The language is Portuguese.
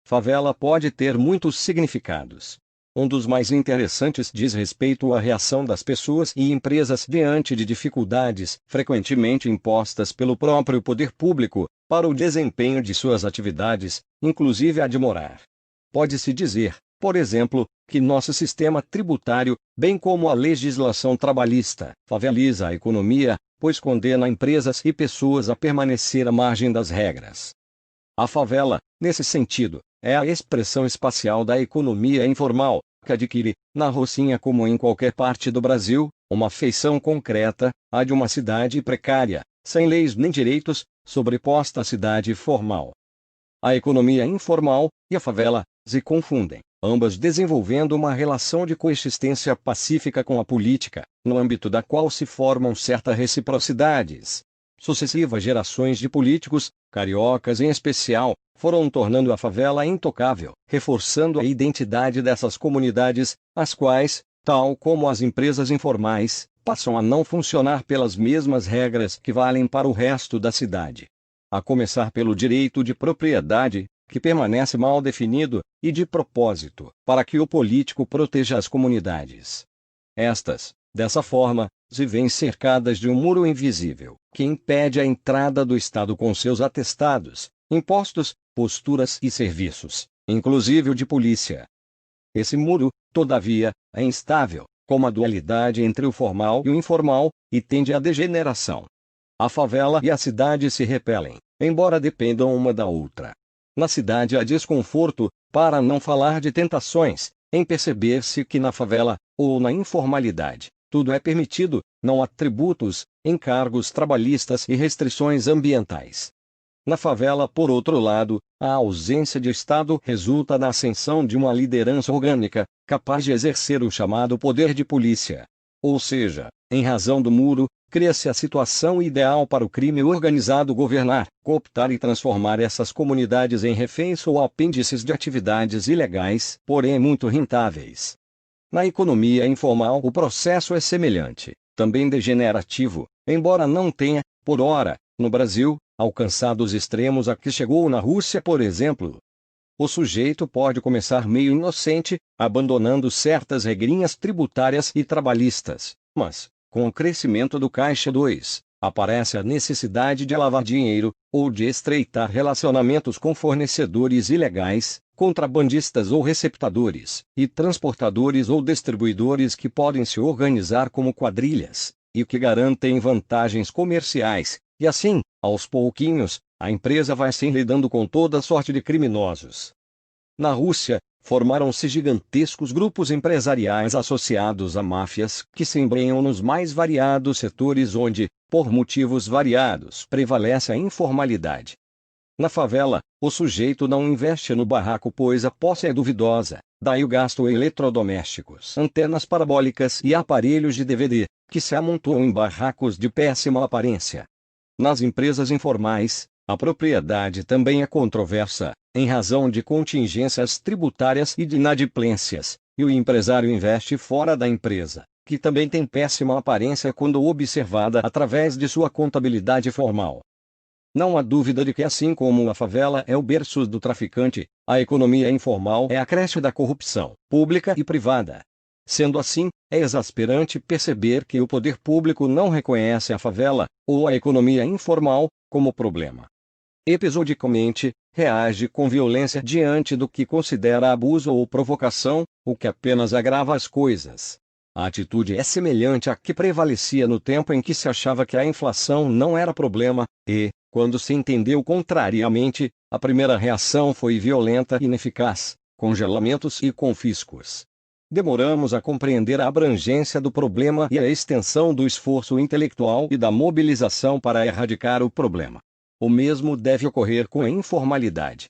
favela pode ter muitos significados. Um dos mais interessantes diz respeito à reação das pessoas e empresas diante de dificuldades, frequentemente impostas pelo próprio poder público, para o desempenho de suas atividades, inclusive a de morar. Pode-se dizer, por exemplo, que nosso sistema tributário, bem como a legislação trabalhista, faveliza a economia, pois condena empresas e pessoas a permanecer à margem das regras. A favela, nesse sentido, é a expressão espacial da economia informal, que adquire, na Rocinha como em qualquer parte do Brasil, uma feição concreta, a de uma cidade precária, sem leis nem direitos, sobreposta à cidade formal. A economia informal e a favela se confundem, ambas desenvolvendo uma relação de coexistência pacífica com a política, no âmbito da qual se formam certas reciprocidades. Sucessivas gerações de políticos, cariocas em especial, foram tornando a favela intocável, reforçando a identidade dessas comunidades, as quais, tal como as empresas informais, passam a não funcionar pelas mesmas regras que valem para o resto da cidade. A começar pelo direito de propriedade, que permanece mal definido, e de propósito, para que o político proteja as comunidades. Estas, dessa forma, se veem cercadas de um muro invisível, que impede a entrada do Estado com seus atestados, impostos, posturas e serviços, inclusive o de polícia. Esse muro, todavia, é instável, como a dualidade entre o formal e o informal, e tende à degeneração. A favela e a cidade se repelem, embora dependam uma da outra. Na cidade há desconforto, para não falar de tentações, em perceber-se que na favela, ou na informalidade, tudo é permitido, não há tributos, encargos trabalhistas e restrições ambientais. Na favela, por outro lado, a ausência de Estado resulta da ascensão de uma liderança orgânica, capaz de exercer o chamado poder de polícia. Ou seja, em razão do muro, cria-se a situação ideal para o crime organizado governar, cooptar e transformar essas comunidades em reféns ou apêndices de atividades ilegais, porém muito rentáveis. Na economia informal o processo é semelhante, também degenerativo, embora não tenha, por ora, no Brasil, alcançado os extremos a que chegou na Rússia, por exemplo. O sujeito pode começar meio inocente, abandonando certas regrinhas tributárias e trabalhistas, mas, com o crescimento do Caixa 2, aparece a necessidade de lavar dinheiro, ou de estreitar relacionamentos com fornecedores ilegais, contrabandistas ou receptadores, e transportadores ou distribuidores que podem se organizar como quadrilhas, e que garantem vantagens comerciais, e assim, aos pouquinhos, a empresa vai se enredando com toda sorte de criminosos. Na Rússia, formaram-se gigantescos grupos empresariais associados a máfias que se embrenham nos mais variados setores onde, por motivos variados, prevalece a informalidade. Na favela, o sujeito não investe no barraco pois a posse é duvidosa, daí o gasto em eletrodomésticos, antenas parabólicas e aparelhos de DVD, que se amontoam em barracos de péssima aparência. Nas empresas informais, a propriedade também é controversa, em razão de contingências tributárias e de inadimplências, e o empresário investe fora da empresa, que também tem péssima aparência quando observada através de sua contabilidade formal. Não há dúvida de que, assim como a favela é o berço do traficante, a economia informal é a creche da corrupção, pública e privada. Sendo assim, é exasperante perceber que o poder público não reconhece a favela, ou a economia informal, como problema. Episodicamente, reage com violência diante do que considera abuso ou provocação, o que apenas agrava as coisas. A atitude é semelhante à que prevalecia no tempo em que se achava que a inflação não era problema, e, quando se entendeu contrariamente, a primeira reação foi violenta e ineficaz, congelamentos e confiscos. Demoramos a compreender a abrangência do problema e a extensão do esforço intelectual e da mobilização para erradicar o problema. O mesmo deve ocorrer com a informalidade.